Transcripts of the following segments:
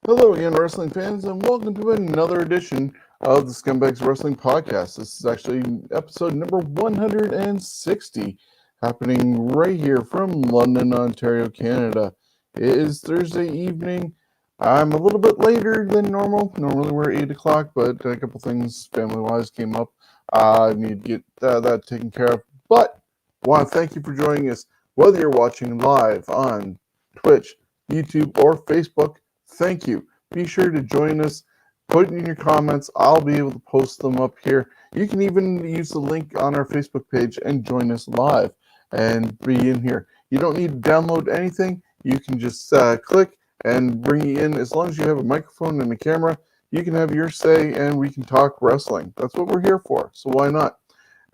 Hello again, wrestling fans, and welcome to another edition of the Scumbags Wrestling Podcast. This is actually episode number 160, happening right here from London, Ontario, Canada. It is Thursday evening. I'm a little bit later than normal. Normally we're 8 o'clock, but a couple things family-wise came up. I need to get that taken care of. But I want to thank you for joining us, whether you're watching live on Twitch, YouTube, or Facebook. Thank you. Be sure to join us. Put in your comments. I'll be able to post them up here. You can even use the link on our Facebook page and join us live and be in here. You don't need to download anything. You can just click and bring you in. As long as you have a microphone and a camera, you can have your say and we can talk wrestling. That's what we're here for. So why not?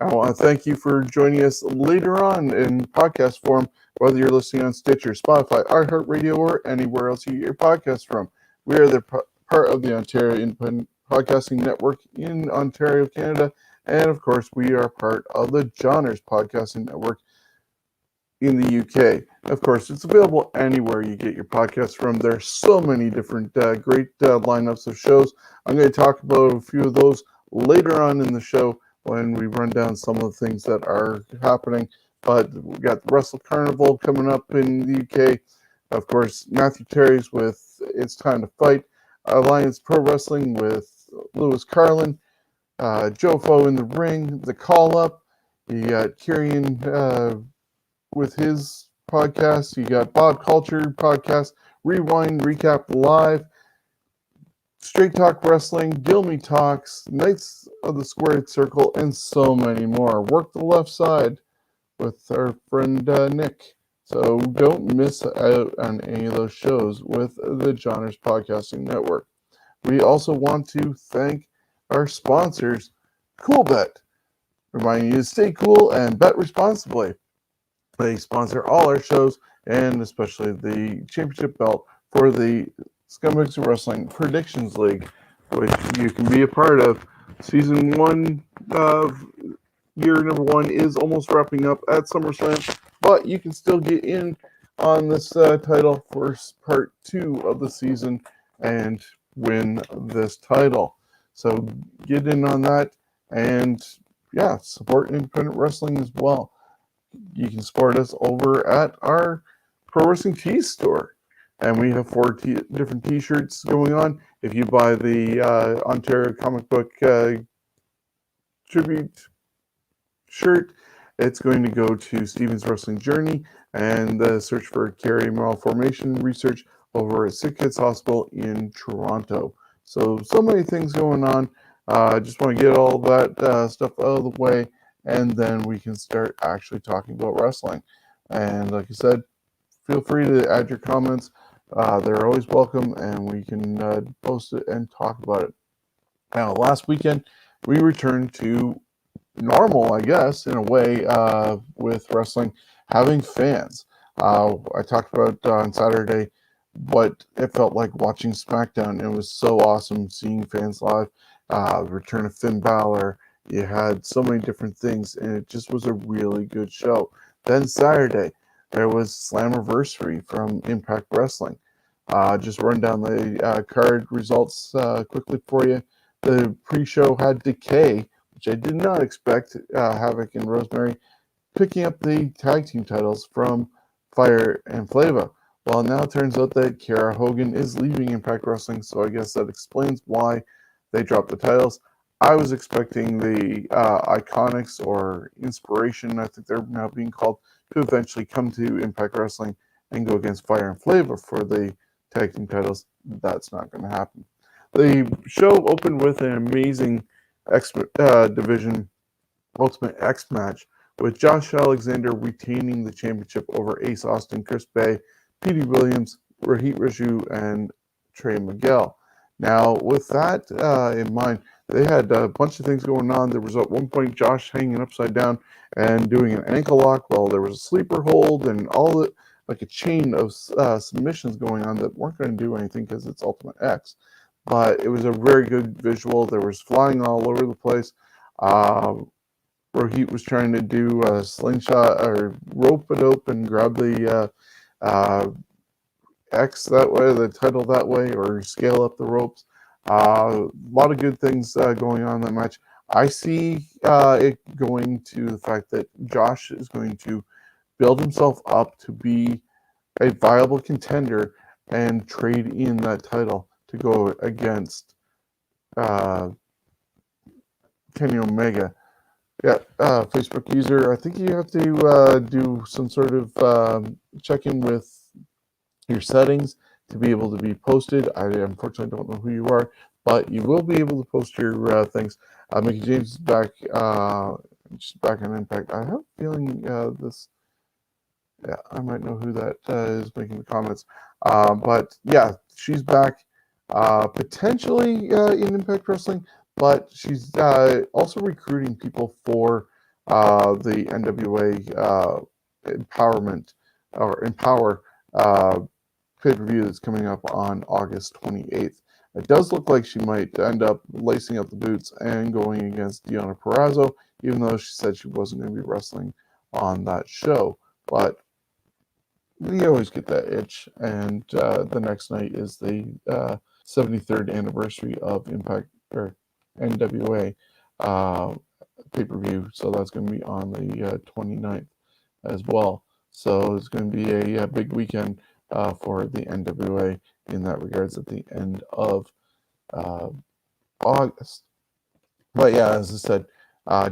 I want to thank you for joining us later on in podcast form, whether you're listening on Stitcher, Spotify, iHeartRadio, or anywhere else you get your podcast from. We are the part of the Ontario Independent Podcasting Network in Ontario, Canada, and of course, we are part of the Johners Podcasting Network in the UK. Of course, it's available anywhere you get your podcasts from. There's so many different great lineups of shows. I'm going to talk about a few of those later on in the show when we run down some of the things that are happening. But we got the Wrestle Carnival coming up in the UK. Of course, Matthew Terry's with It's Time to Fight. Alliance Pro Wrestling with Lewis Carlin. Joe Fo in the Ring. The Call Up. You got Kieran with his podcast. You got Bob Culture podcast. Rewind, Recap Live. Straight Talk Wrestling, Gilmy Talks, Knights of the Squared Circle, and so many more. Work the left side with our friend Nick. So don't miss out on any of those shows with the Johners Podcasting Network. We also want to thank our sponsors, Coolbet, reminding you to stay cool and bet responsibly. They sponsor all our shows and especially the championship belt for the Scumbags Wrestling Predictions League, which you can be a part of. Season 1 of year number 1 is almost wrapping up at SummerSlam, but you can still get in on this title for part 2 of the season and win this title. So get in on that and support independent wrestling as well. You can support us over at our Pro Wrestling Tees store. And we have 4 different t-shirts going on. If you buy the Ontario Comic Book Tribute shirt, it's going to go to Steven's Wrestling Journey and the search for Carrie Malformation research over at Sick Kids Hospital in Toronto. So many things going on. I just want to get all that stuff out of the way, and then we can start actually talking about wrestling. And like I said, feel free to add your comments. They're always welcome, and we can post it and talk about it. Now, last weekend, we returned to normal, I guess, in a way, with wrestling, having fans. I talked about on Saturday what it felt like watching SmackDown. It was so awesome seeing fans live. The return of Finn Balor. You had so many different things, and it just was a really good show. Then Saturday, there was Slammiversary from Impact Wrestling. Just run down the card results quickly for you. The pre-show had Decay, which I did not expect, Havoc and Rosemary, picking up the tag team titles from Fire and Flava. Well, now it turns out that Kiera Hogan is leaving Impact Wrestling, so I guess that explains why they dropped the titles. I was expecting the Iconics or Inspiration, I think they're now being called, to eventually come to Impact Wrestling and go against Fire and Flava for the tag team titles. That's not going to happen. The show opened with an amazing X Division Ultimate X match with Josh Alexander retaining the championship over Ace Austin, Chris Bay, Petey Williams, Rohit Raju, and Trey Miguel. Now, with that in mind, they had a bunch of things going on. There was at one point Josh hanging upside down and doing an ankle lock while there was a sleeper hold and all the like a chain of submissions going on that weren't going to do anything because it's Ultimate X. But it was a very good visual. There was flying all over the place. Rohit was trying to do a slingshot or rope it up and grab the X that way, the title that way, or scale up the ropes. A lot of good things going on in that match. I see it going to the fact that Josh is going to build himself up to be a viable contender and trade in that title to go against uh, Kenny Omega. Yeah, Facebook user, I think you have to do some sort of check-in with your settings to be able to be posted. I unfortunately don't know who you are, but you will be able to post your things. Mickey James is back. She's back on Impact. I have a feeling this. Yeah, I might know who that is making the comments. But yeah, she's back. Potentially in Impact Wrestling, but she's also recruiting people for the NWA Empowerment or Empower pay-per-view that's coming up on August 28th. It does look like she might end up lacing up the boots and going against Deonna Purrazzo, even though she said she wasn't going to be wrestling on that show. But you always get that itch, and the next night is the 73rd anniversary of Impact or NWA pay-per-view, so that's going to be on the 29th as well. So it's going to be a big weekend for the NWA in that regards at the end of August. But yeah, as I said,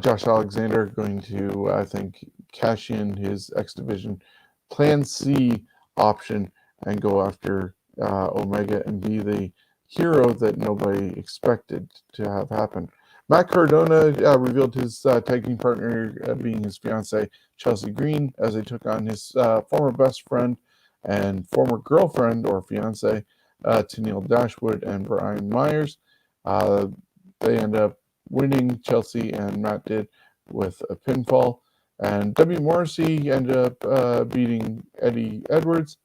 Josh Alexander going to, I think, cash in his X Division Plan C option and go after Omega and be the hero that nobody expected to have happen. Matt Cardona revealed his tag team partner being his fiancee, Chelsea Green, as they took on his former best friend and former girlfriend or fiancee, Tennille Dashwood and Brian Myers. They end up winning, Chelsea and Matt did, with a pinfall. And W. Morrissey ended up beating Eddie Edwards.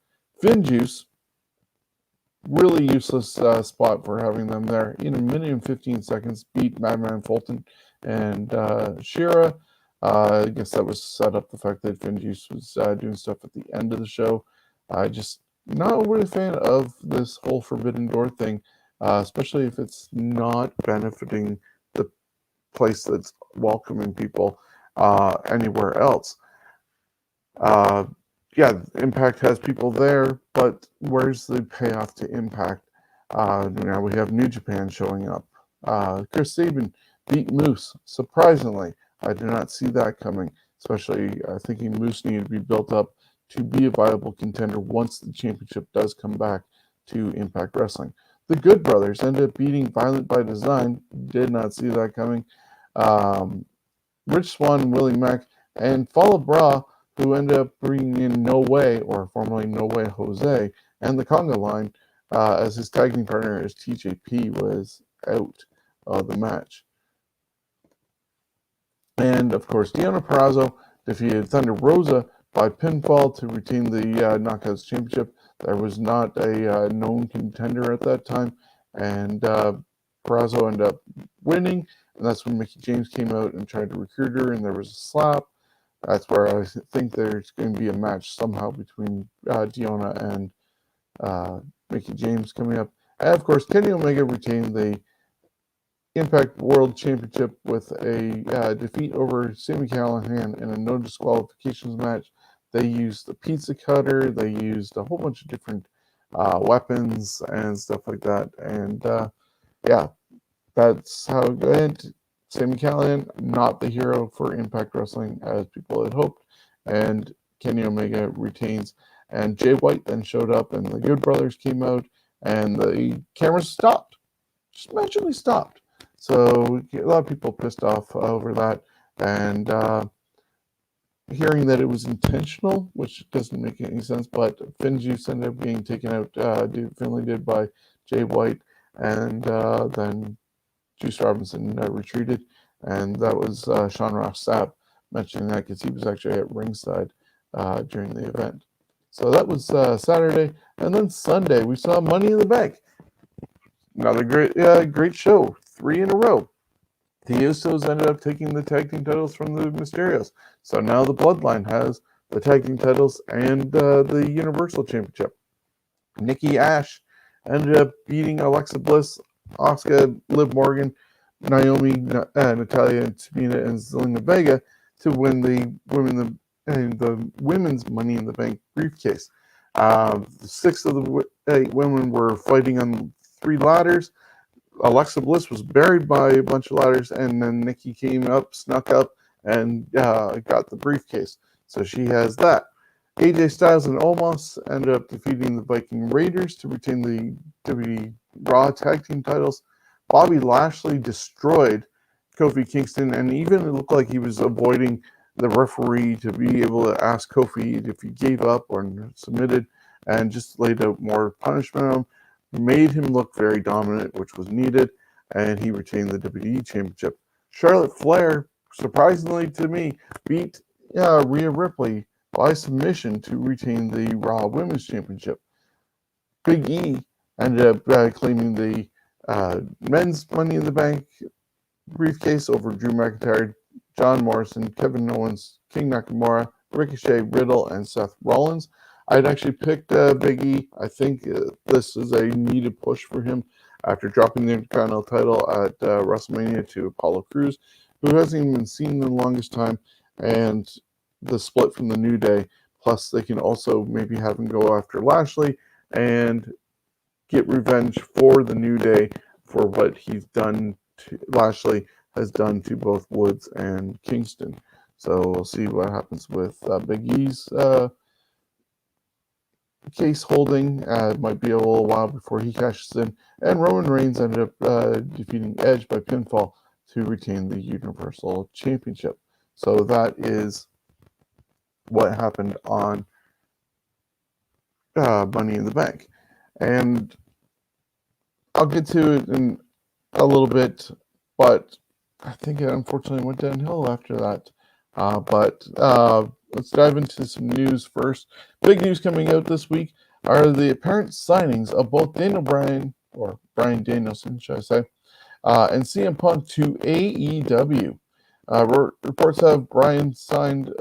Finn Juice, really useless spot for having them there. In a minute and 15 seconds, beat Madman Fulton and Shira. I guess that was set up the fact that Finn Juice was doing stuff at the end of the show. Just not really a fan of this whole Forbidden Door thing, especially if it's not benefiting the place that's welcoming people anywhere else. Yeah, Impact has people there, but where's the payoff to Impact? Now we have New Japan showing up. Chris Sabin beat Moose, surprisingly. I did not see that coming, especially thinking Moose needed to be built up to be a viable contender once the championship does come back to Impact Wrestling. The Good Brothers ended up beating Violent by Design. Did not see that coming. Rich Swann and Willie Mack and Fallah Bra, who ended up bringing in No Way, or formerly No Way Jose, and the Conga Line as his tag team partner as TJP was out of the match. And, of course, Deonna Purrazzo defeated Thunder Rosa by pinfall to retain the Knockouts Championship. There was not a known contender at that time, and Purrazzo ended up winning, and that's when Mickey James came out and tried to recruit her, and there was a slap. That's where I think there's going to be a match somehow between Deonna and Mickey James coming up. And, of course, Kenny Omega retained the Impact World Championship with a defeat over Sami Callihan in a no disqualifications match. They used the pizza cutter. They used a whole bunch of different weapons and stuff like that. And yeah, that's how it went. Sami Callihan, not the hero for Impact Wrestling as people had hoped. And Kenny Omega retains. And Jay White then showed up, and the Good Brothers came out, and the cameras stopped. Just magically stopped. So a lot of people pissed off over that, and hearing that it was intentional, which doesn't make any sense, but Finn Juice ended up getting taken out, Finley did, by Jay White, and then Juice Robinson retreated, and that was Sean Ross Sapp mentioning that because he was actually at ringside during the event. So that was Saturday, and then Sunday we saw Money in the Bank. Another great show, 3 in a row. The Usos ended up taking the tag team titles from the Mysterios. So now the Bloodline has the tag team titles and the Universal Championship. Nikki Ash ended up beating Alexa Bliss, Asuka, Liv Morgan, Naomi, Natalia, and Tamina, and Zelina Vega to win the women's Money in the Bank briefcase. 6 of the 8 women were fighting on 3 ladders. Alexa Bliss was buried by a bunch of ladders, and then Nikki came up, snuck up, and got the briefcase. So she has that. AJ Styles and Omos ended up defeating the Viking Raiders to retain the WWE Raw Tag Team titles. Bobby Lashley destroyed Kofi Kingston, and even it looked like he was avoiding the referee to be able to ask Kofi if he gave up or submitted, and just laid out more punishment on him. Made him look very dominant, which was needed, and he retained the WWE Championship. Charlotte Flair, surprisingly to me, beat Rhea Ripley by submission to retain the Raw Women's Championship. Big E ended up claiming the men's Money in the Bank briefcase over Drew McIntyre, John Morrison, Kevin Owens, King Nakamura, Ricochet, Riddle, and Seth Rollins. I'd actually picked Big E. I think this is a needed push for him after dropping the Intercontinental title at WrestleMania to Apollo Crews, who hasn't even been seen in the longest time, and the split from the New Day. Plus, they can also maybe have him go after Lashley and get revenge for the New Day for what he's done Lashley has done to both Woods and Kingston. So we'll see what happens with Big E's case holding. It might be a little while before he cashes in. And Roman Reigns ended up defeating Edge by pinfall to retain the Universal Championship. So that is what happened on Money in the Bank. And I'll get to it in a little bit, but I think it unfortunately went downhill after that. But let's dive into some news first. Big news coming out this week are the apparent signings of both Daniel Bryan, or Bryan Danielson, should I say, and CM Punk to AEW. Reports have Bryan signed,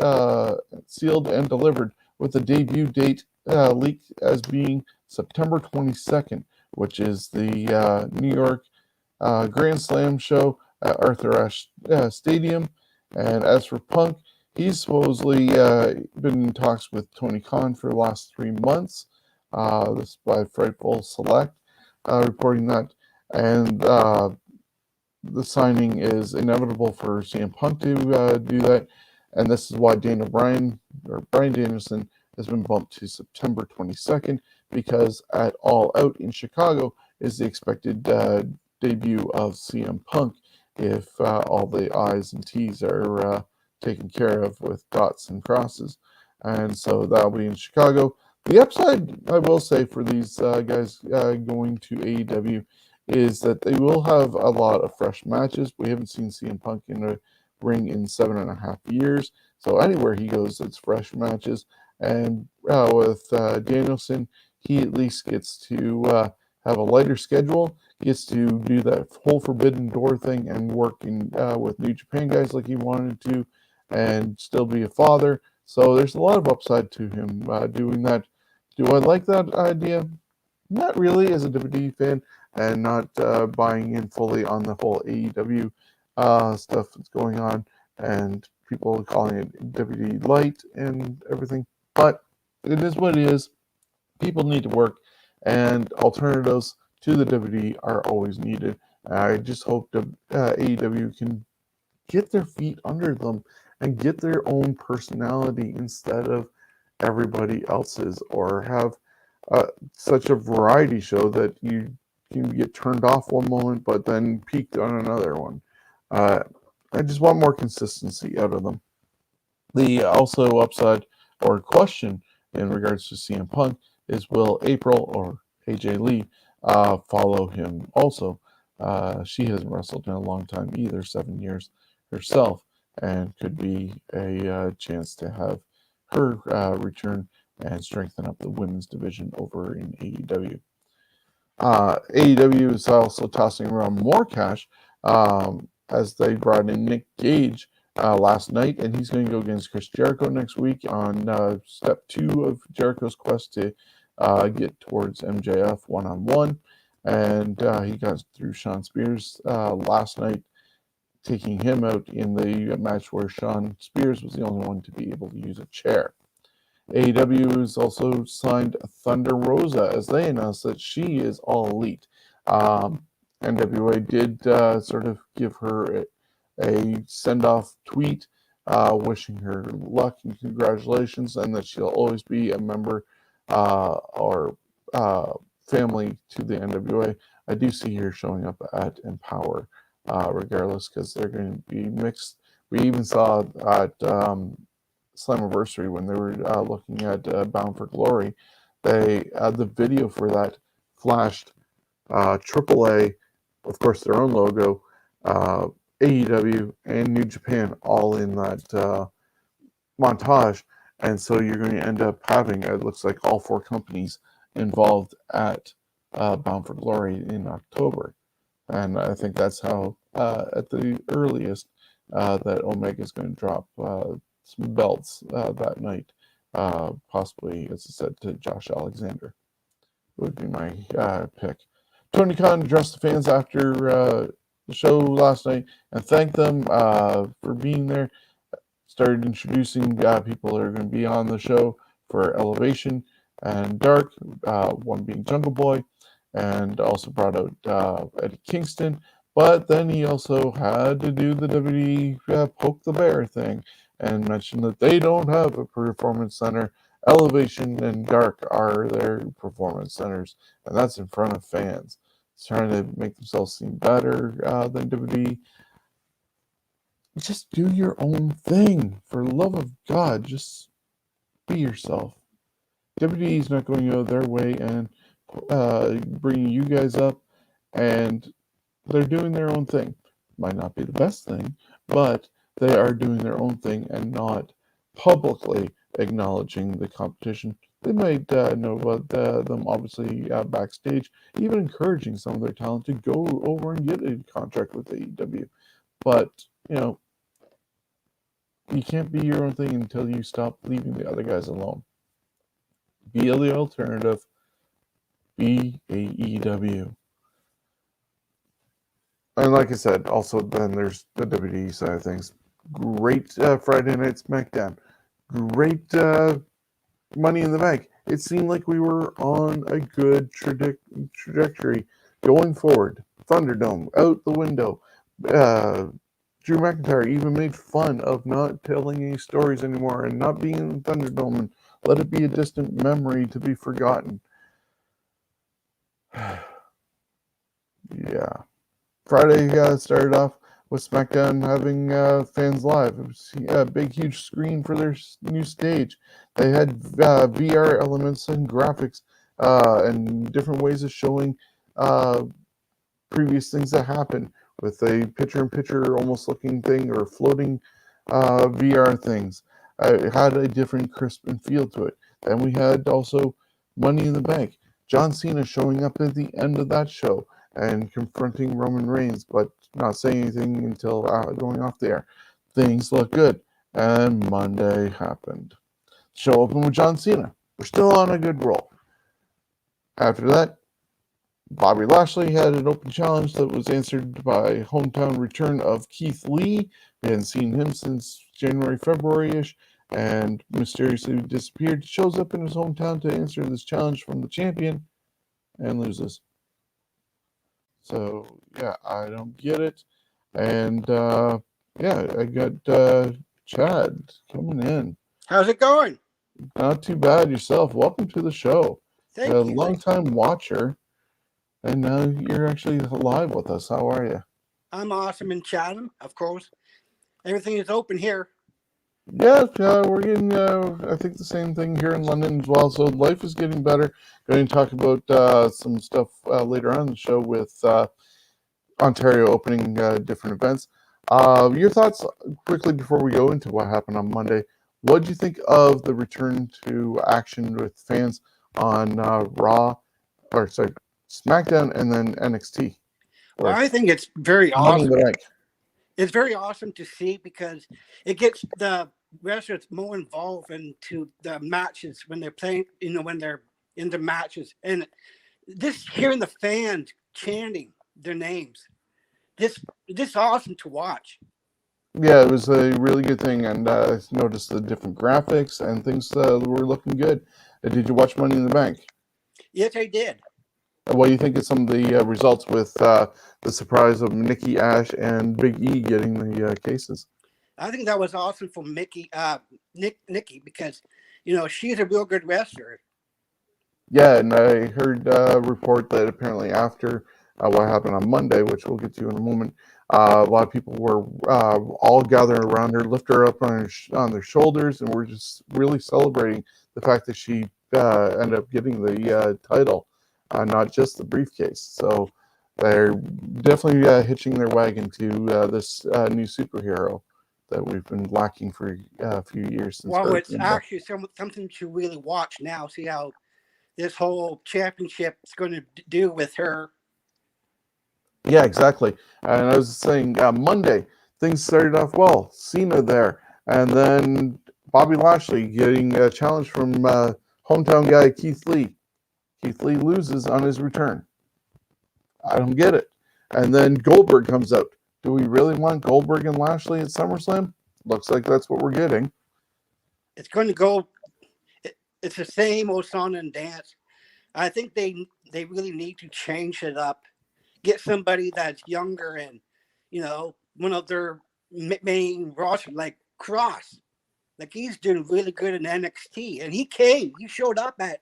sealed, and delivered, with the debut date leaked as being September 22nd, which is the New York Grand Slam show at Arthur Ashe Stadium. And as for Punk, he's supposedly been in talks with Tony Khan for the last 3 months. This is by Frightful Select reporting that. And the signing is inevitable for CM Punk to do that. And this is why Bryan Danielson has been bumped to September 22nd, because at All Out in Chicago is the expected debut of CM Punk, if all the I's and T's are taken care of with dots and crosses. And so that'll be in Chicago. The upside, I will say, for these guys going to AEW is that they will have a lot of fresh matches. We haven't seen CM Punk in a ring in 7.5 years. So anywhere he goes, it's fresh matches. And with Danielson, he at least gets to have a lighter schedule. He gets to do that whole Forbidden Door thing and work with New Japan guys like he wanted to, and still be a father. So there's a lot of upside to him doing that. Do I like that idea? Not really, as a WWE fan, and not buying in fully on the whole AEW stuff that's going on, and people calling it WWE Light and everything. But it is what it is. People need to work, and alternatives to the WWE are always needed. I just hope that AEW can get their feet under them and get their own personality instead of everybody else's, or have such a variety show that you can get turned off one moment but then peaked on another one. I just want more consistency out of them. The also upside or question in regards to CM Punk is, will April or AJ Lee follow him also? She hasn't wrestled in a long time either, 7 years herself, and could be a chance to have her return and strengthen up the women's division over in AEW. AEW is also tossing around more cash as they brought in Nick Gage last night, and he's going to go against Chris Jericho next week on step 2 of Jericho's quest to get towards MJF one-on-one. And he got through Shawn Spears last night, taking him out in the match where Shawn Spears was the only one to be able to use a chair. AEW has also signed Thunder Rosa as they announced that she is all elite. NWA did sort of give her a send-off tweet wishing her luck and congratulations, and that she'll always be a member or family to the NWA. I do see her showing up at Empower regardless, because they're going to be mixed. We even saw at Slammiversary when they were looking at Bound for Glory, the video for that flashed AAA, of course, their own logo, AEW, and New Japan all in that montage. And so you're going to end up having, it looks like, all four companies involved at Bound for Glory in October. And I think that's how, at the earliest, that Omega is going to drop some belts that night, possibly, as I said, to Josh Alexander. Would be my pick. Tony Khan addressed the fans after the show last night and thanked them for being there. Started introducing people that are going to be on the show for Elevation and Dark, one being Jungle Boy, and also brought out Eddie Kingston. But then he also had to do the WWE poke the bear thing and mention that they don't have a performance center. Elevation and Dark are their performance centers, and that's in front of fans. It's trying to make themselves seem better than WWE. Just do your own thing. For the love of God, just be yourself. WWE is not going out of their way and bringing you guys up, and they're doing their own thing. Might not be the best thing, but they are doing their own thing and not publicly acknowledging the competition. They might know about them, obviously, backstage, even encouraging some of their talent to go over and get a contract with AEW. But, you can't be your own thing until you stop leaving the other guys alone. Be the alternative. Be AEW. And like I said, also then there's the WWE side of things. Great Friday Night SmackDown. Great Money in the Bank. It seemed like we were on a good trajectory going forward. Thunderdome out the window. Drew McIntyre even made fun of not telling any stories anymore and not being in the Thunderdome and let it be a distant memory to be forgotten. Yeah. Friday started off with SmackDown having fans live. It was a big, huge screen for their new stage. They had VR elements and graphics and different ways of showing previous things that happened with a picture-in-picture almost looking thing or floating VR things. It had a different crisp and feel to it. Then we had also Money in the Bank. John Cena showing up at the end of that show and confronting Roman Reigns, but not saying anything until going off the air. Things look good. And Monday happened. Show opened with John Cena. We're still on a good roll. After that, Bobby Lashley had an open challenge that was answered by hometown return of Keith Lee. We hadn't seen him since January, February-ish, and mysteriously disappeared. Shows up in his hometown to answer this challenge from the champion and loses. So, yeah, I don't get it. And, I got Chad coming in. How's it going? Not too bad yourself. Welcome to the show. Thank you. Long-time watcher. And now you're actually live with us. How are you? I'm awesome in Chatham, of course. Everything is open here. Yeah, we're getting, I think, the same thing here in London as well. So life is getting better. Going to talk about some stuff later on in the show with Ontario opening different events. Your thoughts quickly before we go into what happened on Monday. What did you think of the return to action with fans on SmackDown and then NXT? Well, I think it's very awesome. It's very awesome to see because it gets the wrestlers more involved into the matches when they're playing, when they're in the matches, and this hearing the fans chanting their names, this awesome to watch. Yeah, it was a really good thing, and I noticed the different graphics and things were looking good. Did you watch Money in the Bank? Yes, I did. What do you think of some of the results with the surprise of Nikki Ash and Big E getting the cases? I think that was awesome for Nikki, because she's a real good wrestler. Yeah, and I heard a report that apparently after what happened on Monday, which we'll get to in a moment, a lot of people were all gathering around her, lift her up on their shoulders, and we're just really celebrating the fact that she ended up getting the title, not just the briefcase. So they're definitely hitching their wagon to this new superhero that we've been lacking for a few years. Well, it's actually something to really watch now. See how this whole championship is going to do with her. Yeah, exactly. And I was saying Monday, things started off well. Cena there. And then Bobby Lashley getting a challenge from hometown guy Keith Lee. Keith Lee loses on his return. I don't get it. And then Goldberg comes out. Do we really want Goldberg and Lashley at SummerSlam? Looks like that's what we're getting. It's going to go. It's the same old song and dance. I think they really need to change it up. Get somebody that's younger and, one of their main roster, like Cross. Like, he's doing really good in NXT. And he showed up at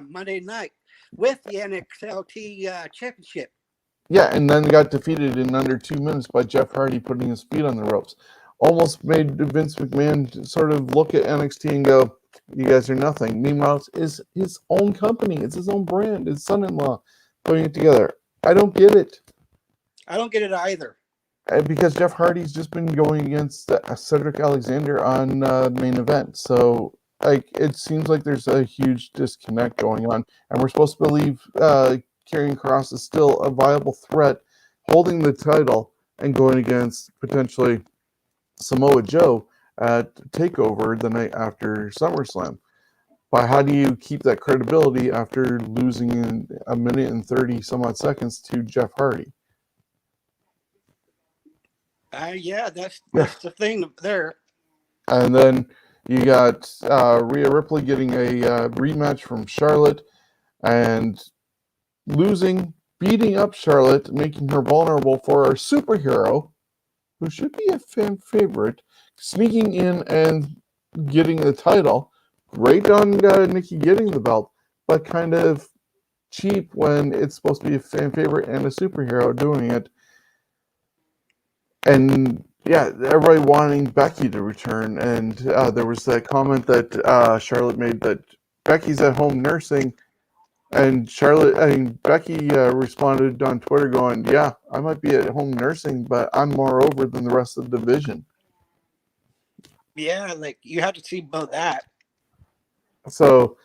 Monday night with the NXT championship. Yeah, and then got defeated in under 2 minutes by Jeff Hardy putting his feet on the ropes. Almost made Vince McMahon sort of look at NXT and go, you guys are nothing. Meanwhile, it's his own company. It's his own brand. His son-in-law putting it together. I don't get it. I don't get it either. Because Jeff Hardy's just been going against Cedric Alexander on main event. So it seems like there's a huge disconnect going on. And we're supposed to believe Karrion Kross is still a viable threat holding the title and going against potentially Samoa Joe at TakeOver the night after SummerSlam. But how do you keep that credibility after losing in a minute and 30 some odd seconds to Jeff Hardy? That's the thing there. And then you got Rhea Ripley getting a rematch from Charlotte and losing, beating up Charlotte, making her vulnerable for our superhero, who should be a fan favorite, sneaking in and getting the title. Great on Nikki getting the belt, but kind of cheap when it's supposed to be a fan favorite and a superhero doing it. And yeah, everybody wanting Becky to return. And there was that comment that Charlotte made that Becky's at home nursing. And Becky responded on Twitter going, yeah, I might be at home nursing, but I'm more over than the rest of the division. Yeah, like, you have to see about that. So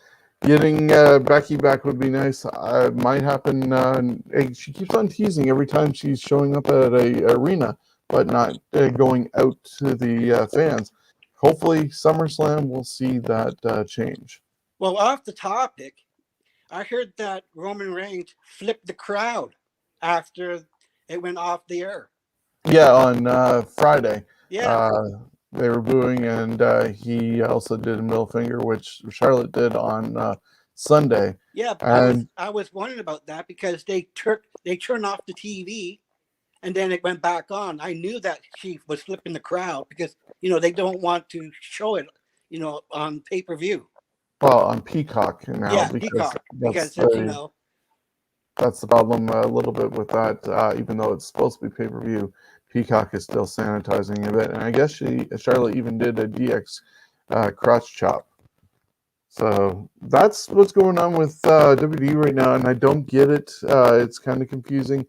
getting Becky back would be nice. Might happen. She keeps on teasing every time she's showing up at a arena, but not going out to the fans. Hopefully, SummerSlam will see that change. Well, off the topic, I heard that Roman Reigns flipped the crowd after it went off the air. Yeah, on Friday. Yeah. They were booing, and he also did a middle finger, which Charlotte did on Sunday. Yeah, I was wondering about that because they turned off the TV, and then it went back on. I knew that she was flipping the crowd because they don't want to show it on pay-per-view. Well, on Peacock now. Yeah, Peacock, because that's the problem a little bit with that. Even though it's supposed to be pay-per-view, Peacock is still sanitizing a bit. And I guess Charlotte even did a DX crotch chop. So that's what's going on with WWE right now, and I don't get it. It's kind of confusing.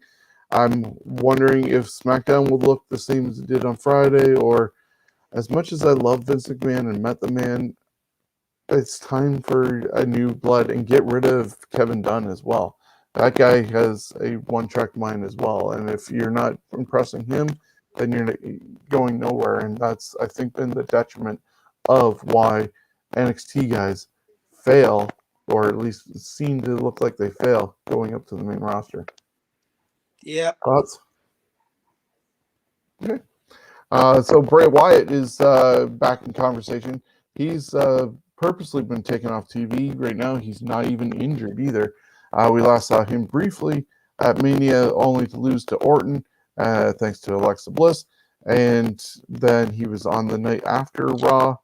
I'm wondering if SmackDown will look the same as it did on Friday, or as much as I love Vince McMahon and met the man, it's time for a new blood and get rid of Kevin Dunn as well. That guy has a one-track mind as well, and if you're not impressing him, then you're going nowhere, and that's, I think, been the detriment of why NXT guys fail or at least seem to look like they fail going up to the main roster. Yep. Thoughts? Okay. So Bray Wyatt is back in conversation. He's purposely been taken off TV right now. He's not even injured either. We last saw him briefly at Mania, only to lose to Orton, thanks to Alexa Bliss. And then he was on the night after Raw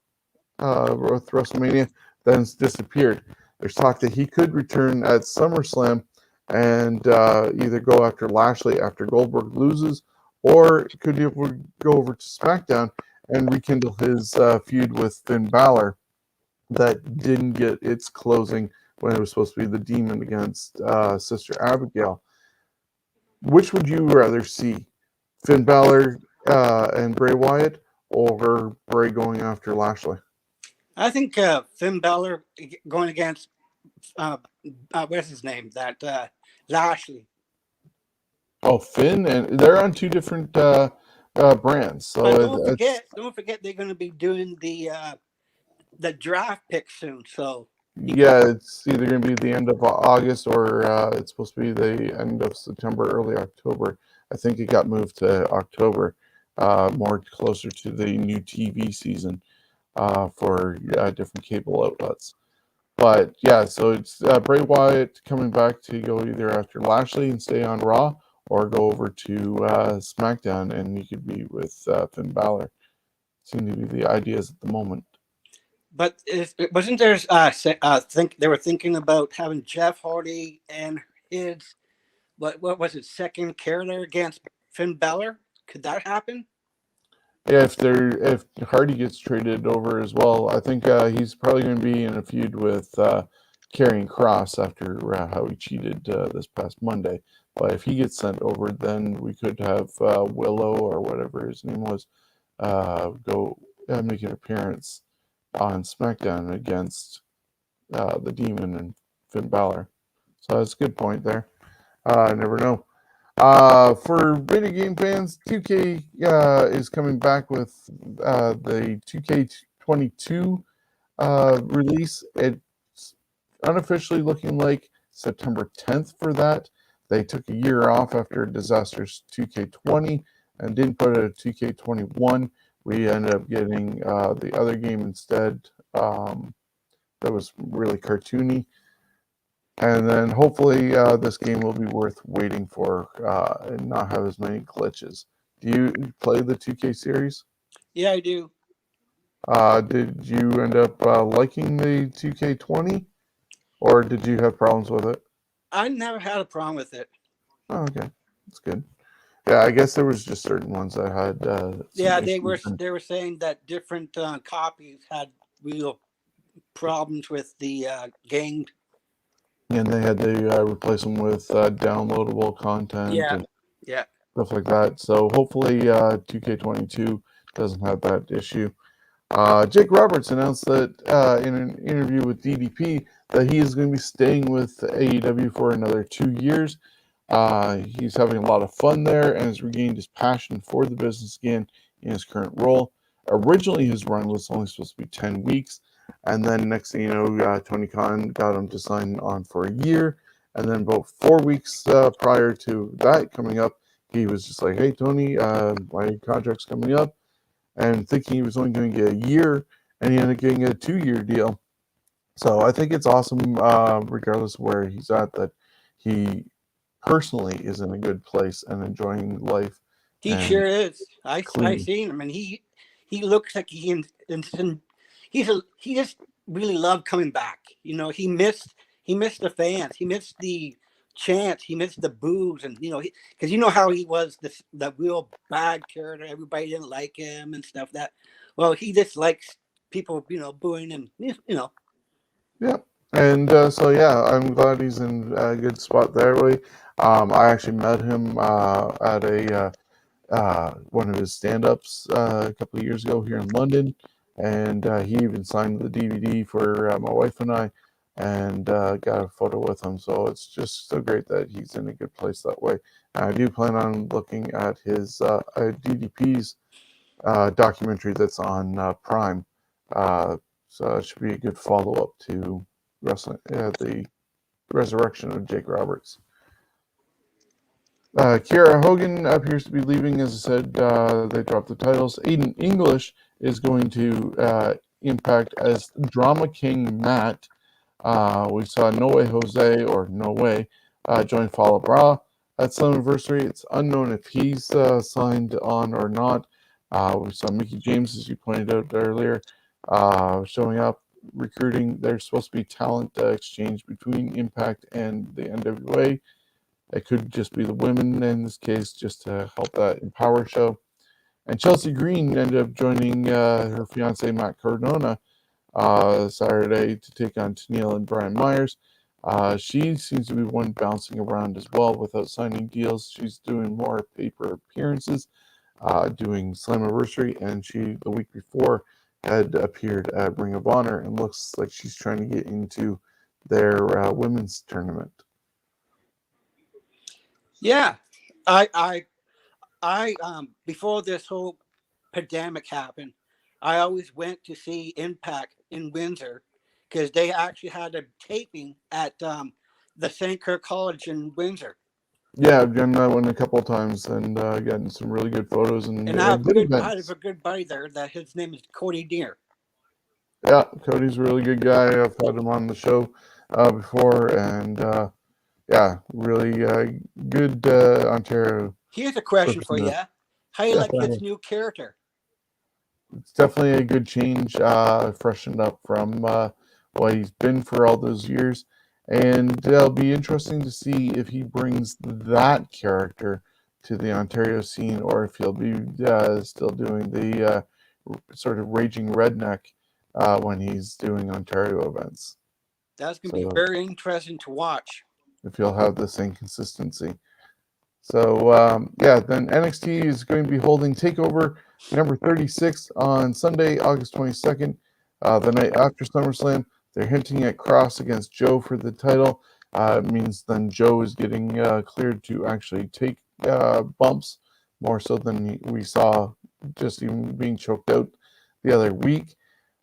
with WrestleMania, then disappeared. There's talk that he could return at SummerSlam and either go after Lashley after Goldberg loses, or could he go over to SmackDown and rekindle his feud with Finn Balor that didn't get its closing when it was supposed to be the Demon against Sister Abigail. Which would you rather see, Finn Balor and Bray Wyatt, or Bray going after Lashley? I think Finn Balor going against what's his name? That Lashley. Oh, Finn, and they're on two different brands. So But don't forget they're going to be doing the draft pick soon. So it's either going to be the end of August or it's supposed to be the end of September, early October. I think it got moved to October, more closer to the new TV season for different cable outlets. But yeah, so it's Bray Wyatt coming back to go either after Lashley and stay on Raw, or go over to SmackDown and he could be with Finn Balor. Seem to be the ideas at the moment. But wasn't there think they were thinking about having Jeff Hardy and his what was it, second Carolina against Finn Balor? Could that happen? Yeah, if Hardy gets traded over as well, I think he's probably going to be in a feud with Karrion Kross after how he cheated this past Monday. But if he gets sent over, then we could have Willow or whatever his name was go make an appearance on SmackDown against the Demon and Finn Balor. So that's a good point there. I never know. For video game fans, 2K is coming back with the 2K22 release. It's unofficially looking like September 10th for that. They took a year off after a disastrous 2K20 and didn't put it at 2K21. We ended up getting the other game instead that was really cartoony. And then hopefully this game will be worth waiting for and not have as many glitches. Do you play the 2K series? Yeah, I do. Did you end up liking the 2K20, or did you have problems with it? I never had a problem with it. Oh, okay, that's good. Yeah, I guess there was just certain ones that had Yeah, some issues. they were saying that different copies had real problems with the game. And they had to replace them with downloadable content Yeah, and yeah. stuff like that. So hopefully 2K22 doesn't have that issue. Jake Roberts announced that in an interview with DDP that he is going to be staying with AEW for another 2 years. He's having a lot of fun there and has regained his passion for the business again in his current role. Originally, his run was only supposed to be 10 weeks. And then next thing you know, Tony Khan got him to sign on for a year. And then about 4 weeks prior to that coming up, he was just like, hey, Tony, my contract's coming up. And thinking he was only going to get a year, and he ended up getting a 2-year deal. So I think it's awesome, regardless of where he's at, that he personally is in a good place and enjoying life. He And sure is. I clean. seen him, and he looks like he just really loved coming back. You know, he missed the fans, he missed the chants, he missed the boos, and because you know how he was the real bad character. Everybody didn't like him and stuff. Well, he just likes people booing him. Yeah. And so, yeah, I'm glad he's in a good spot that way. I actually met him at a one of his stand-ups a couple of years ago here in London, and he even signed the DVD for my wife and I, and got a photo with him. So it's just so great that he's in a good place that way. And I do plan on looking at his DDP's documentary that's on Prime. So it should be a good follow-up to the resurrection of Jake Roberts. Kiera Hogan appears to be leaving. As I said, they dropped the titles. Aiden English is going to Impact as Drama King Matt. We saw No Way Jose, or No Way, join Fall Out Bra at Slammiversary. It's unknown if he's signed on or not. We saw Mickey James, as you pointed out earlier, showing up, recruiting. There's supposed to be talent exchange between Impact and the NWA. It could just be the women in this case, just to help that Empower show. And Chelsea Green ended up joining her fiance Matt Cardona Saturday to take on Tennille and Brian Myers. She seems to be one bouncing around as well without signing deals. She's doing more paper appearances, doing Slammiversary, and she, the week before, had appeared at Ring of Honor and looks like she's trying to get into their women's tournament. Yeah, I before this whole pandemic happened, I always went to see Impact in Windsor because they actually had a taping at the St. Clair College in Windsor. Yeah, I've done that one a couple of times and gotten some really good photos and I have good I have events. a good buddy there that his name is Cody Deere. Yeah, Cody's a really good guy. I've had him on the show before, and yeah, really good Ontario. Here's a question for you: how do you like definitely. this new character? It's definitely a good change, freshened up from what he's been for all those years. And it'll be interesting to see if he brings that character to the Ontario scene or if he'll be still doing the sort of raging redneck when he's doing Ontario events. That's going to be very interesting to watch. If he'll have the same consistency. So, yeah, then NXT is going to be holding TakeOver number 36 on Sunday, August 22nd, the night after SummerSlam. They're hinting at Cross against Joe for the title. It means then Joe is getting cleared to actually take bumps, more so than we saw just even being choked out the other week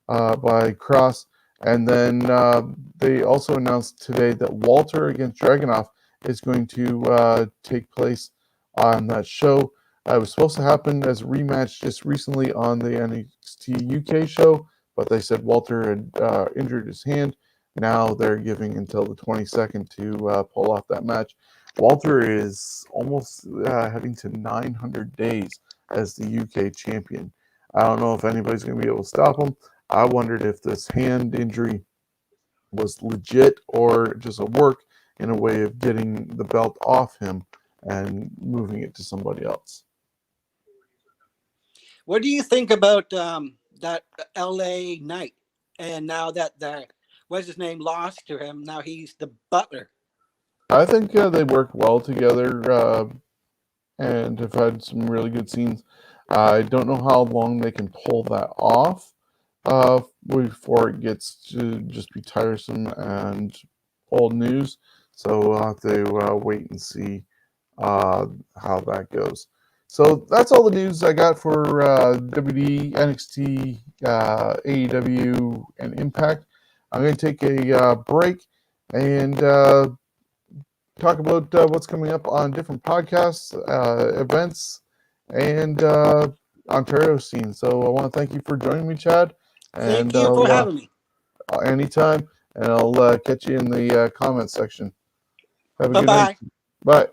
by Cross. And then they also announced today that Walter against Dragunov is going to take place on that show. It was supposed to happen as a rematch just recently on the NXT UK show, but they said Walter had injured his hand. Now they're giving until the 22nd to pull off that match. Walter is almost heading to 900 days as the UK champion. I don't know if anybody's going to be able to stop him. I wondered if this hand injury was legit or just a work in a way of getting the belt off him and moving it to somebody else. What do you think about that LA Knight? And now that what's his name lost to him, now he's the Butler. I think they work well together and have had some really good scenes. I don't know how long they can pull that off before it gets to just be tiresome and old news. So we'll have to wait and see how that goes. So that's all the news I got for WWE, NXT, AEW, and Impact. I'm going to take a break and talk about what's coming up on different podcasts, events, and Ontario scene. So I want to thank you for joining me, Chad. And thank you for having me. Anytime. And I'll catch you in the comments section. Have a good night. Bye.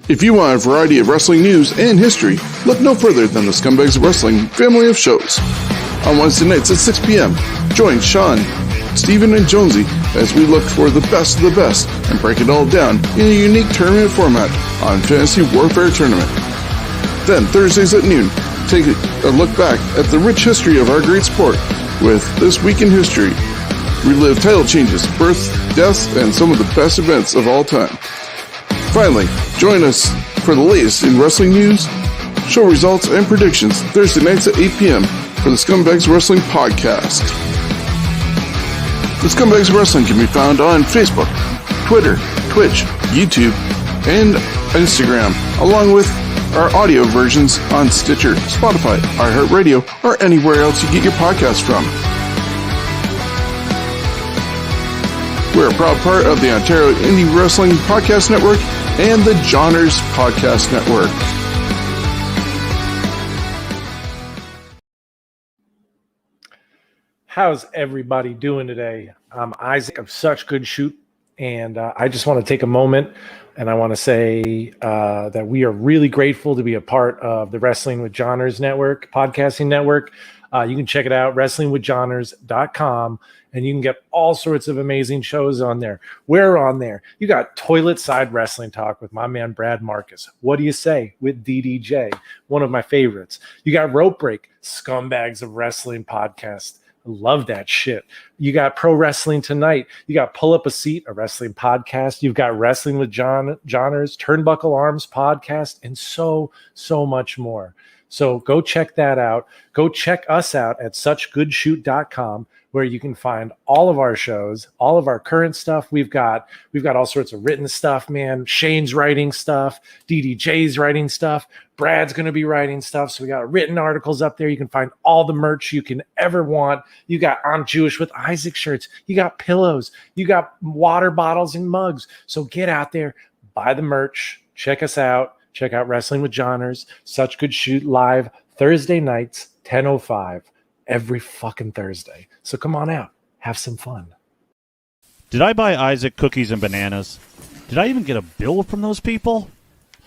If you want a variety of wrestling news and history, look no further than the Scumbags Wrestling family of shows. On Wednesday nights at 6 p.m., join Shawn, Steven, and Jonesy as we look for the best of the best and break it all down in a unique tournament format on Fantasy Warfare Tournament. Then Thursdays at noon, take a look back at the rich history of our great sport with This Week in History. Relive title changes, births, deaths, and some of the best events of all time. Finally, join us for the latest in wrestling news, show results, and predictions Thursday nights at 8 p.m. for the Scumbags Wrestling Podcast. The Scumbags Wrestling can be found on Facebook, Twitter, Twitch, YouTube, and Instagram, along with our audio versions on Stitcher, Spotify, iHeartRadio, or anywhere else you get your podcasts from. We're a proud part of the Ontario Indy Wrestling Podcast Network and the Johners Podcast Network. How's everybody doing today? I'm Isaac of Such Good Shoot, and I just want to take a moment and I want to say that we are really grateful to be a part of the Wrestling with Johners Network, podcasting network. You can check it out, wrestlingwithjohners.com, and you can get all sorts of amazing shows on there. We're on there. You got Toilet Side Wrestling Talk with my man Brad Marcus. What do you say with DDJ? One of my favorites. You got Rope Break, Scumbags of Wrestling podcast. I love that shit. You got Pro Wrestling Tonight. You got Pull Up a Seat, a wrestling podcast. You've got Wrestling with Johners, Turnbuckle Arms podcast, and so much more. So go check that out. Go check us out at suchgoodshoot.com, where you can find all of our shows, all of our current stuff. We've got all sorts of written stuff, man. Shane's writing stuff. DDJ's writing stuff. Brad's going to be writing stuff. So we got written articles up there. You can find all the merch you can ever want. You got I'm Jewish with Isaac shirts. You got pillows. You got water bottles and mugs. So get out there, buy the merch, check us out. Check out Wrestling with Johners, Such Good Shoot live Thursday nights, 10:05, every fucking Thursday. So come on out, have some fun. Did I buy Isaac cookies and bananas? Did I even get a bill from those people?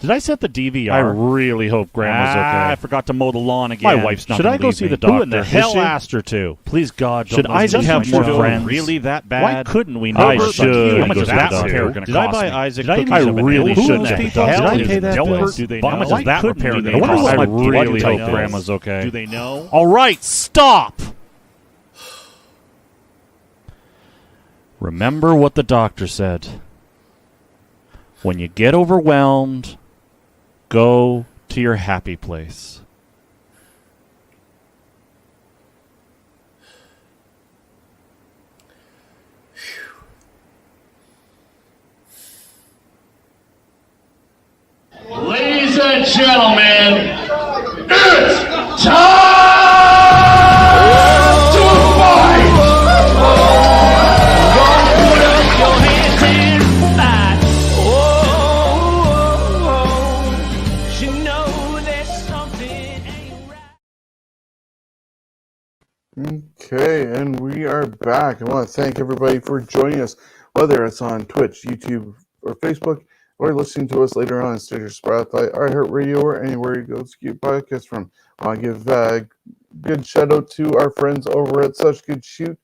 Did I set the DVR? I really hope Grandma's okay. I forgot to mow the lawn again. My wife's not Should gonna I go leave see me. the doctor? Who in the hell hell asked her to? Please, God, Should don't Isaac have more friends? Really that bad? Why couldn't we I not? should. How much is that repair repair going to Did I cost buy me? Isaac Did I cookies even and I really bananas? should Who have. Did I pay that bill? Do they How much know? does that repair they I wonder cost? what my I blood really type hope Grandma's okay. Do they know? All right, stop. Remember what the doctor said. When you get overwhelmed, go to your happy place. Ladies and gentlemen, it's time to fight! Put up your hands and fight. You know there's something ain't right. Okay, and we are back. I want to thank everybody for joining us, whether it's on Twitch, YouTube, or Facebook, or listening to us later on Stitcher, Spotify, iHeartRadio, or anywhere you go to get podcasts from. I want to give a good shout out to our friends over at Such Good Shoot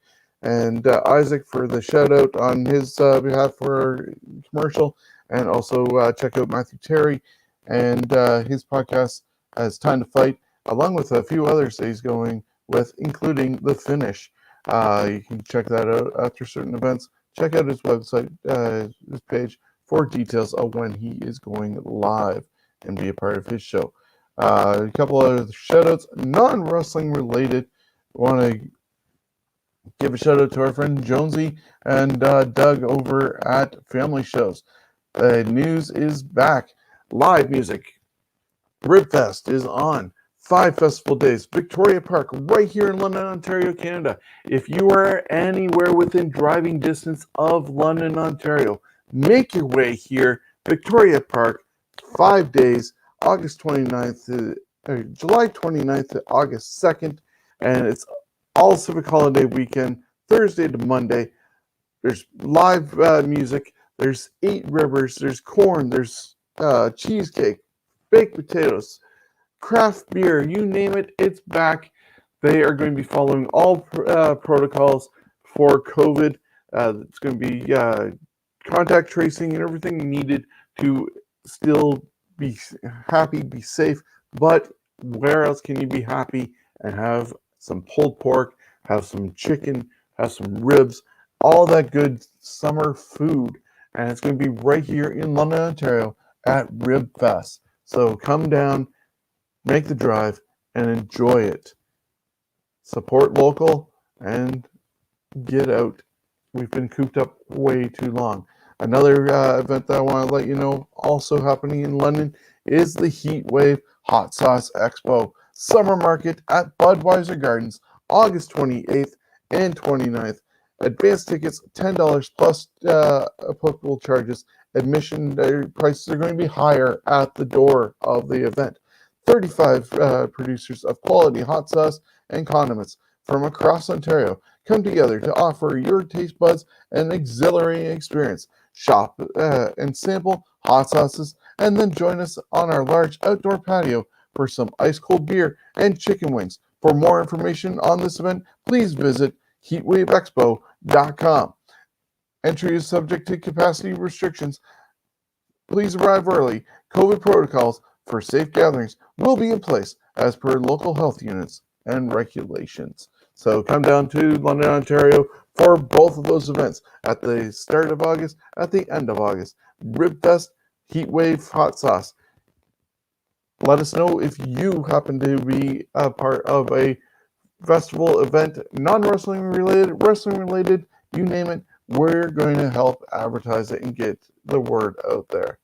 and Isaac for the shout out on his behalf for our commercial, and also check out Matthew Terry and his podcast as Time to Fight, along with a few others that he's going with, including The Finish. You can check that out after certain events. Check out his website, his page, for details of when he is going live and be a part of his show. A couple of shout-outs, non-wrestling related. I want to give a shout-out to our friend Jonesy and Doug over at Family Shows. The news is back. Live music. Ribfest is on. 5 festival days. Victoria Park, right here in London, Ontario, Canada. If you are anywhere within driving distance of London, Ontario, make your way here. Victoria Park, 5 days, August 29th to July 29th to August 2nd, and it's all Civic Holiday weekend, Thursday to Monday. There's live music. There's 8 rivers. There's corn. There's cheesecake, baked potatoes, craft beer. You name it, it's back. They are going to be following all protocols for COVID. It's going to be contact tracing and everything needed to still be happy, be safe. But where else can you be happy and have some pulled pork, have some chicken, have some ribs, all that good summer food? And it's going to be right here in London, Ontario at Rib Fest. So come down, make the drive, and enjoy it. Support local and get out. We've been cooped up way too long. Another event that I want to let you know also happening in London is the Heatwave Hot Sauce Expo Summer Market at Budweiser Gardens, August 28th and 29th. Advance tickets, $10 plus applicable charges. Admission prices are going to be higher at the door of the event. 35 producers of quality hot sauce and condiments from across Ontario come together to offer your taste buds an exhilarating experience. Shop and sample hot sauces, and then join us on our large outdoor patio for some ice-cold beer and chicken wings. For more information on this event, please visit heatwaveexpo.com. Entry is subject to capacity restrictions. Please arrive early. COVID protocols for safe gatherings will be in place as per local health units and regulations. So come down to London, Ontario for both of those events at the start of August, at the end of August. Ribfest, Heatwave Hot Sauce. Let us know if you happen to be a part of a festival event, non-wrestling related, wrestling related, you name it. We're going to help advertise it and get the word out there.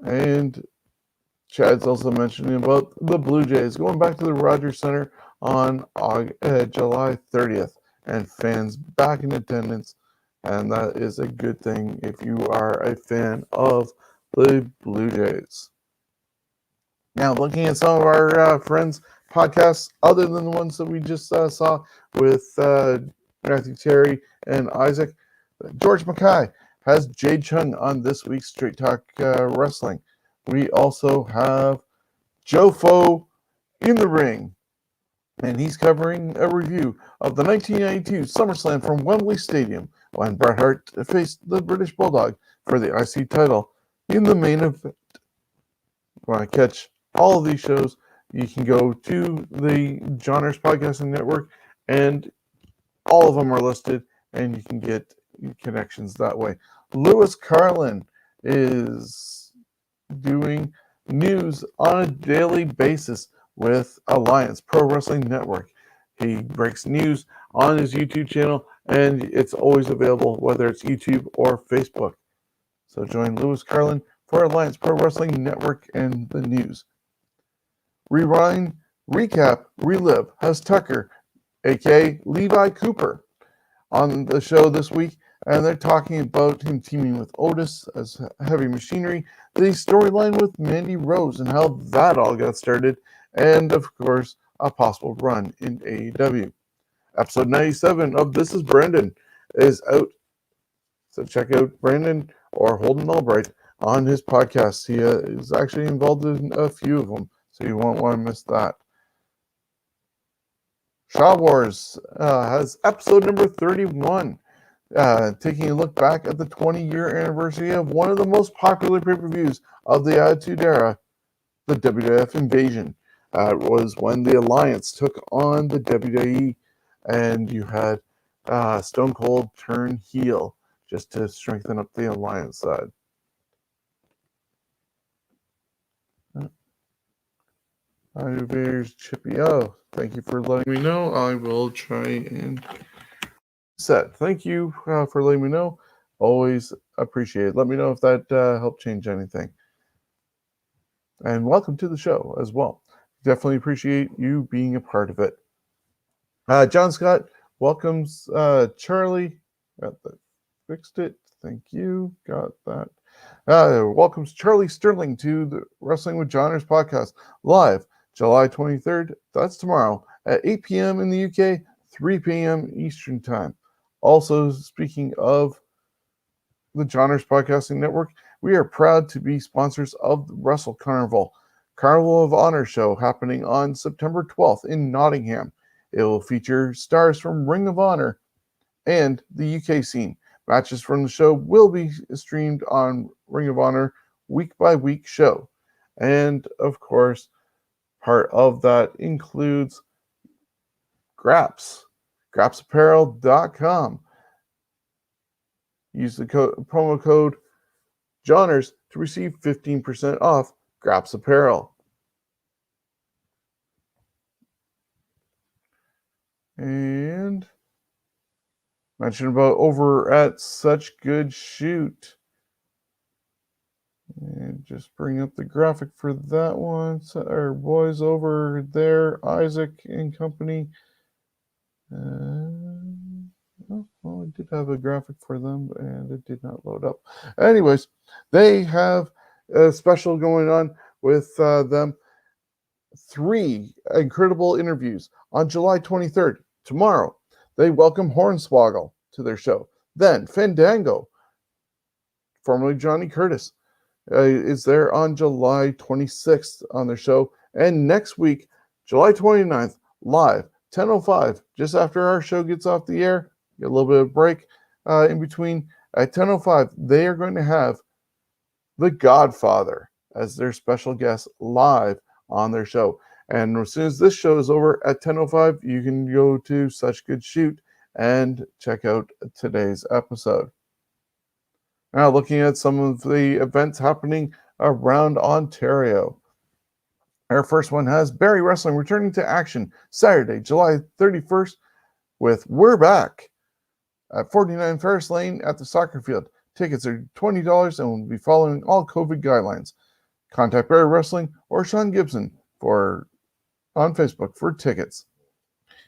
And Chad's also mentioning about the Blue Jays going back to the Rogers Center on July 30th, and fans back in attendance, and that is a good thing if you are a fan of the Blue Jays. Now, looking at some of our friends' podcasts, other than the ones that we just saw with Matthew Terry and Isaac, George Mackay has Jade Chung on this week's Straight Talk Wrestling. We also have Joe Foe in the ring, and he's covering a review of the 1992 SummerSlam from Wembley Stadium when Bret Hart faced the British Bulldog for the IC title in the main event. Want to catch all of these shows, you can go to the Johners Podcasting Network, and all of them are listed, and you can get connections that way. Lewis Carlin is doing news on a daily basis with Alliance Pro Wrestling Network. He breaks news on his YouTube channel, and it's always available, whether it's YouTube or Facebook. So join Lewis Carlin for Alliance Pro Wrestling Network and the news. Rewind, Recap, Relive has Tucker, aka Levi Cooper, on the show this week, and they're talking about him teaming with Otis as Heavy Machinery, the storyline with Mandy Rose and how that all got started, and of course, a possible run in AEW. Episode 97 of This Is Brandon is out, so check out Brandon or Holden Albright on his podcast. He is actually involved in a few of them, so you won't want to miss that. Shaw Wars has episode number 31, taking a look back at the 20-year anniversary of one of the most popular pay-per-views of the Attitude Era, the WWF Invasion. It was when the Alliance took on the WWE, and you had Stone Cold turn heel just to strengthen up the Alliance side. There's Chippy. Oh, thank you for letting me know. I will try and set. Thank you for letting me know. Always appreciate it. Let me know if that helped change anything. And welcome to the show as well. Definitely appreciate you being a part of it. John Scott welcomes Charlie. Fixed it. Thank you. Got that. Welcomes Charlie Sterling to the Wrestling with Johners podcast live July 23rd. That's tomorrow at 8 p.m. in the UK, 3 p.m. Eastern Time. Also, speaking of the Johners Podcasting Network, we are proud to be sponsors of the Wrestle Carnival of Honor show happening on September 12th in Nottingham. It will feature stars from Ring of Honor and the UK scene. Matches from the show will be streamed on Ring of Honor week-by-week show. And, of course, part of that includes Graps, grapsapparel.com. Use the promo code Johners to receive 15% off Graps Apparel. And mention about over at Such Good Shoot. And just bring up the graphic for that one. So our boys over there, Isaac and company. Well, I did have a graphic for them, and it did not load up. Anyways, they have a special going on with them. 3 incredible interviews on July 23rd, tomorrow. They welcome Hornswoggle to their show. Then Fandango, formerly Johnny Curtis, is there on July 26th on their show. And next week, July 29th, live, 10:05, just after our show gets off the air, get a little bit of break in between. At 10:05, they are going to have The Godfather as their special guest live on their show. And as soon as this show is over at 10:05, you can go to Such Good Shoot and check out today's episode. Now, looking at some of the events happening around Ontario. Our first one has Barrie Wrestling returning to action Saturday, July 31st with We're Back at 49 Ferris Lane at the soccer field. Tickets are $20 and will be following all COVID guidelines. Contact Barrie Wrestling or Shawn Gibson on Facebook for tickets.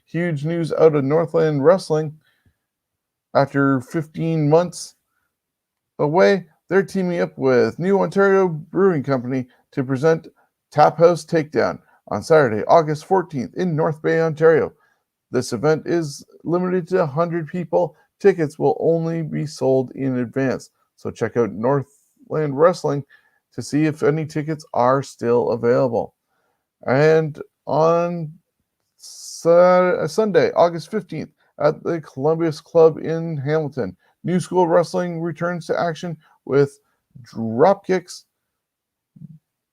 Huge news out of Northland Wrestling. After 15 months away, they're teaming up with New Ontario Brewing Company to present Tap House Takedown on Saturday, August 14th in North Bay, Ontario. This event is limited to 100 people. Tickets will only be sold in advance. So check out Northland Wrestling to see if any tickets are still available. And on Sunday, August 15th, at the Columbus Club in Hamilton, New School Wrestling returns to action with drop kicks,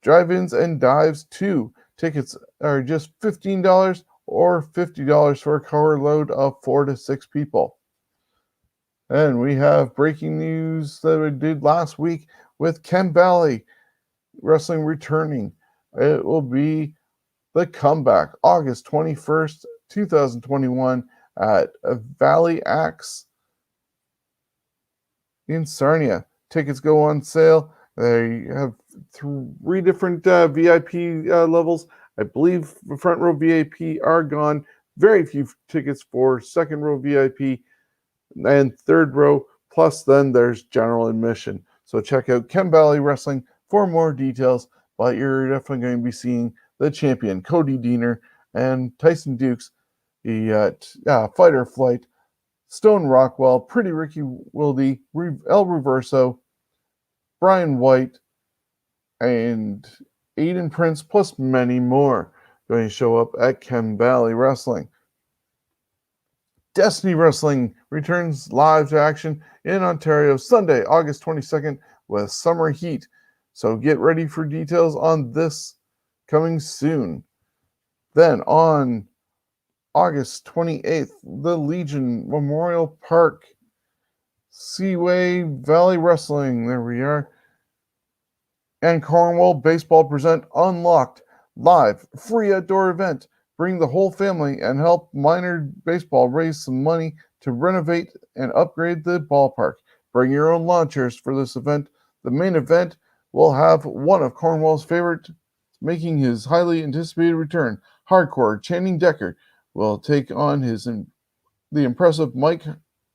drive-ins, and dives too. Tickets are just $15 or $50 for a car load of 4 to 6 people. And we have breaking news that we did last week with Ken Valley Wrestling returning. It will be the Comeback, August 21st, 2021 at Valley Axe in Sarnia. Tickets go on sale. They have 3 different VIP levels. I believe the front row VIP are gone. Very few tickets for second row VIP and third row. Plus, then there's general admission. So check out Ken Valley Wrestling for more details. But you're definitely going to be seeing the champion, Cody Deaner, and Tyson Dukes, the Fighter Flight, Stone Rockwell, Pretty Ricky Wilde, El Reverso, Brian White, and Aiden Prince, plus many more going to show up at Ken Valley Wrestling. Destiny Wrestling returns live to action in Ontario Sunday, August 22nd with Summer Heat. So get ready for details on this coming soon. Then on August 28th, the Legion Memorial Park, Seaway Valley Wrestling, there we are, and Cornwall Baseball present Unlocked, live, free outdoor event. Bring the whole family and help minor baseball raise some money to renovate and upgrade the ballpark. Bring your own lawn chairs for this event. The main event will have one of Cornwall's favorites making his highly anticipated return. Hardcore Channing Decker will take on the impressive Mike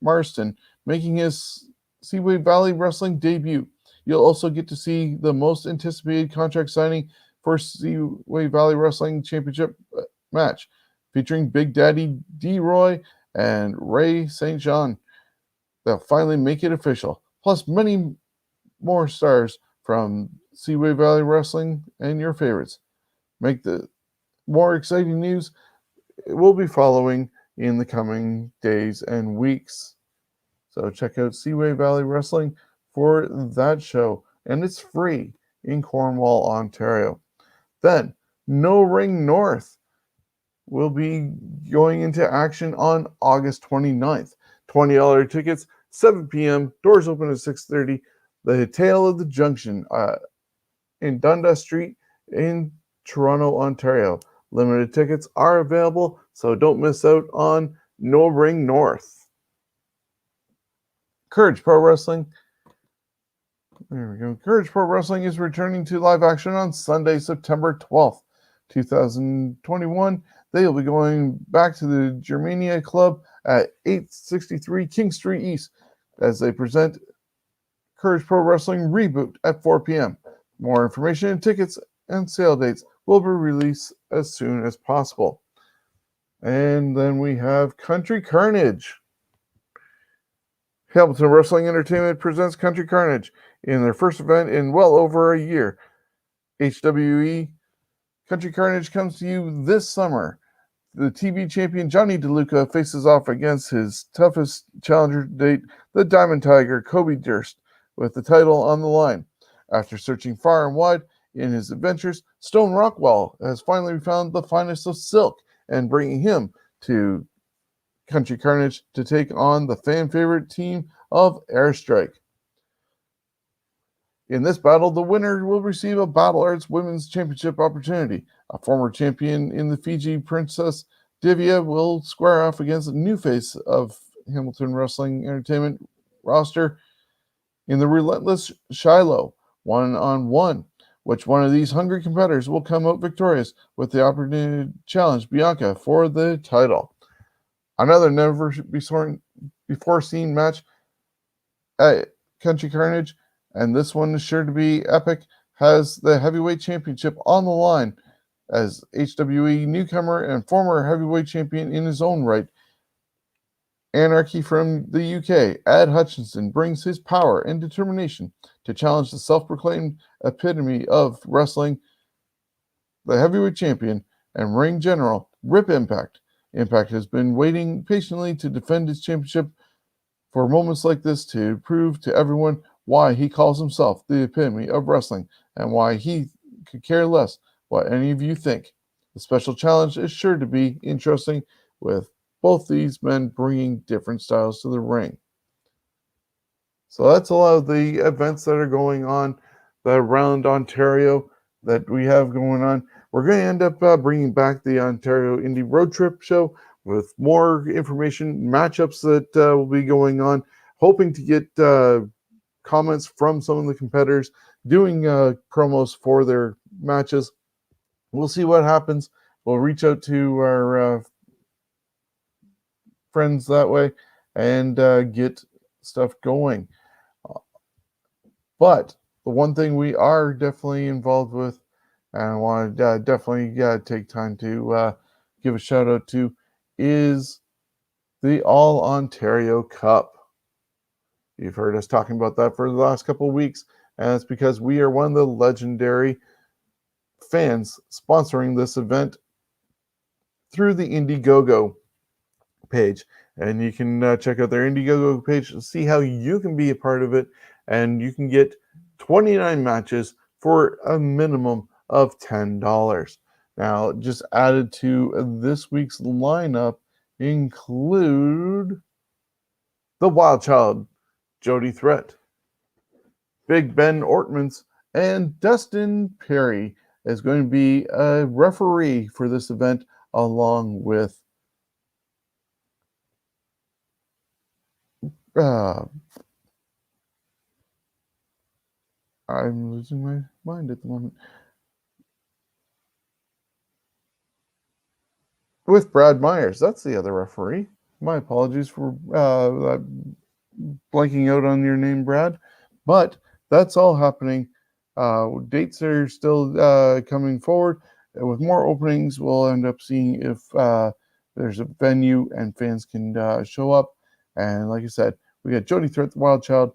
Marston, making his Seaway Valley Wrestling debut. You'll also get to see the most anticipated contract signing for Seaway Valley Wrestling Championship match, featuring Big Daddy D-Roy and Ray St. John. They'll finally make it official. Plus many more stars from Seaway Valley Wrestling and your favorites. Make the more exciting news. It will be following in the coming days and weeks. So check out Seaway Valley Wrestling for that show. And it's free in Cornwall, Ontario. Then, No Ring North will be going into action on August 29th. $20 tickets, 7 p.m. Doors open at 6:30. The Tale of the Junction in Dundas Street in Toronto, Ontario. Limited tickets are available, so don't miss out on No Ring North. Courage Pro Wrestling There we go. Courage Pro Wrestling is returning to live action on Sunday, September 12th, 2021. They will be going back to the Germania Club at 863 King Street East as they present Courage Pro Wrestling Reboot at 4 p.m. More information and tickets and sale dates will be released as soon as possible. And then we have Country Carnage. Hamilton Wrestling Entertainment presents Country Carnage in their first event in well over a year. HWE Country Carnage comes to you this summer. The TV champion Johnny DeLuca faces off against his toughest challenger to date, the Diamond Tiger Kobe Durst, with the title on the line. After searching far and wide in his adventures, Stone Rockwell has finally found the finest of silk and bringing him to Country Carnage to take on the fan favorite team of Airstrike. In this battle, the winner will receive a Battle Arts Women's Championship opportunity. A former champion in the Fiji, Princess Divya, will square off against a new face of Hamilton Wrestling Entertainment roster in the Relentless Shiloh, one-on-one. Which one of these hungry competitors will come out victorious with the opportunity to challenge Bianca for the title? Another never-before-seen match at Country Carnage, and this one is sure to be epic, has the Heavyweight Championship on the line as HWE newcomer and former Heavyweight Champion in his own right. Anarchy from the UK, Ad Hutchinson brings his power and determination to challenge the self-proclaimed epitome of wrestling, the heavyweight champion and ring general, Rip Impact. Impact has been waiting patiently to defend his championship for moments like this to prove to everyone why he calls himself the epitome of wrestling and why he could care less what any of you think. The special challenge is sure to be interesting, with both these men bringing different styles to the ring. So that's a lot of the events that are going on around Ontario that we have going on. We're going to end up bringing back the Ontario Indy Road Trip show with more information, matchups that will be going on, hoping to get comments from some of the competitors doing promos for their matches. We'll see what happens. We'll reach out to our friends that way and get stuff going. But the one thing we are definitely involved with, and I want to definitely take time to give a shout out to, is the All Ontario Cup. You've heard us talking about that for the last couple of weeks, and it's because we are one of the legendary fans sponsoring this event through the Indiegogo page. And you can check out their Indiegogo page to see how you can be a part of it, and you can get 29 matches for a minimum of $10. Now, just added to this week's lineup include the Wild Child, Jody Threat, Big Ben Ortmans, and Dustin Perry is going to be a referee for this event, along with I'm losing my mind at the moment. With Brad Myers, that's the other referee. My apologies for blanking out on your name, Brad. But that's all happening. Dates are still coming forward. With more openings, we'll end up seeing if there's a venue and fans can show up. And like I said, we got Jody Threat, the Wild Child,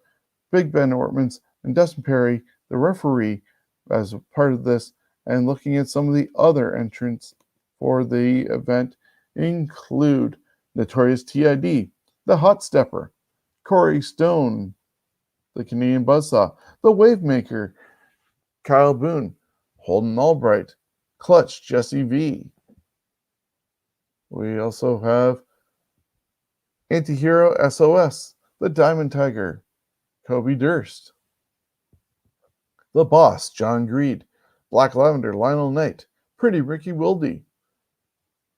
Big Ben Ortmans, and Dustin Perry, the referee, as a part of this. And looking at some of the other entrants for the event include Notorious TID, the Hot Stepper, Corey Stone, the Canadian Buzzsaw, the Wavemaker, Kyle Boone, Holden Albright, Clutch Jesse V. We also have Antihero SOS, the Diamond Tiger, Kobe Durst, the Boss John Greed, Black Lavender Lionel Knight, Pretty Ricky Wilde,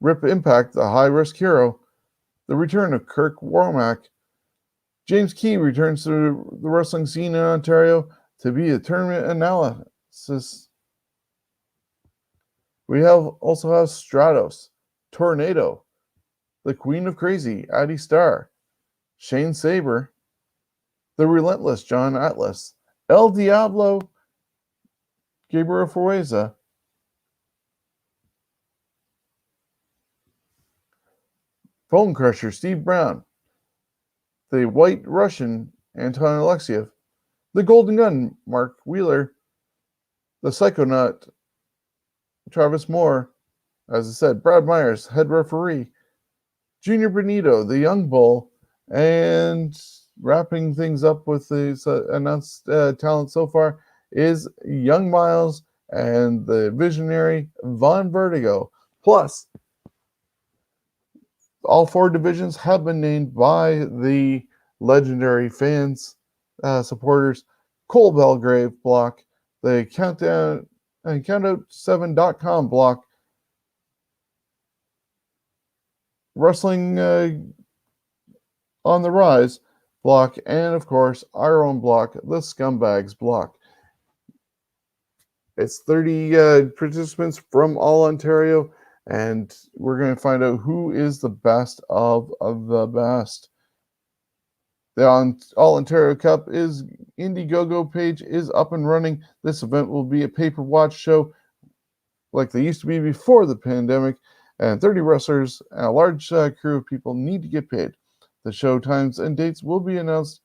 Rip Impact, the High Risk Hero, the return of Kirk Wormack, James Key returns to the wrestling scene in Ontario to be a tournament analysis. We also have Stratos, Tornado, the Queen of Crazy, Addie Starr, Shane Saber, the Relentless John Atlas, El Diablo, Gabriel Foreza, Bone Crusher Steve Brown, the White Russian Anton Alexiev, the Golden Gun Mark Wheeler, the Psychonaut Travis Moore, as I said, Brad Myers, head referee, Junior Benito, the Young Bull, and wrapping things up with the announced talent so far is Young Miles and the visionary Von Vertigo. Plus, all 4 divisions have been named by the legendary fans, supporters. Cole Belgrave block, the Countdown and Countout7.com block, Wrestling on the Rise block, and of course our own block, the Scumbags block. It's 30 participants from all Ontario, and we're going to find out who is the best of the best. The All Ontario Cup is Indiegogo page is up and running. This event will be a pay-per-watch show like they used to be before the pandemic, and 30 wrestlers and a large crew of people need to get paid. The show times and dates will be announced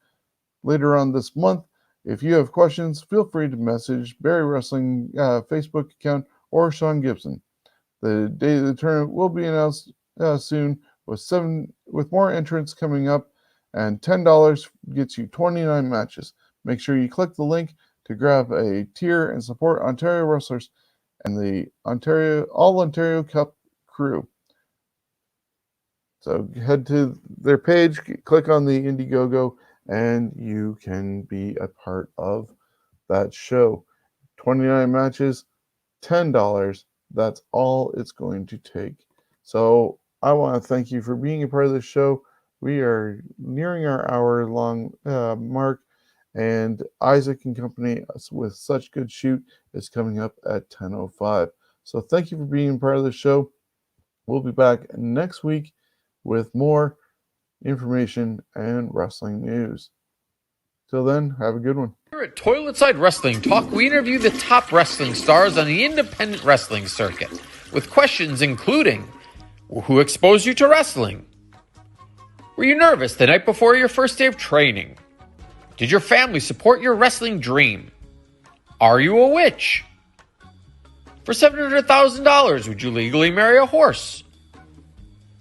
later on this month. If you have questions, feel free to message Barry Wrestling Facebook account or Sean Gibson. The date of the tournament will be announced soon with more entrants coming up, and $10 gets you 29 matches. Make sure you click the link to grab a tier and support Ontario wrestlers and the All Ontario Cup crew. So head to their page, click on the Indiegogo, and you can be a part of that show. 29 matches, $10. That's all it's going to take. So I want to thank you for being a part of the show. We are nearing our hour-long mark, and Isaac and Company with Such Good Shoot is coming up at 10:05. So thank you for being part of the show. We'll be back next week with more information and wrestling news. Till then, have a good one. Here at Toiletside Wrestling Talk, we interview the top wrestling stars on the independent wrestling circuit with questions including, who exposed you to wrestling? Were you nervous the night before your first day of training? Did your family support your wrestling dream? Are you a witch? For $700,000, would you legally marry a horse?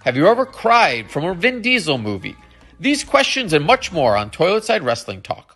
Have you ever cried from a Vin Diesel movie? These questions and much more on Toiletside Wrestling Talk.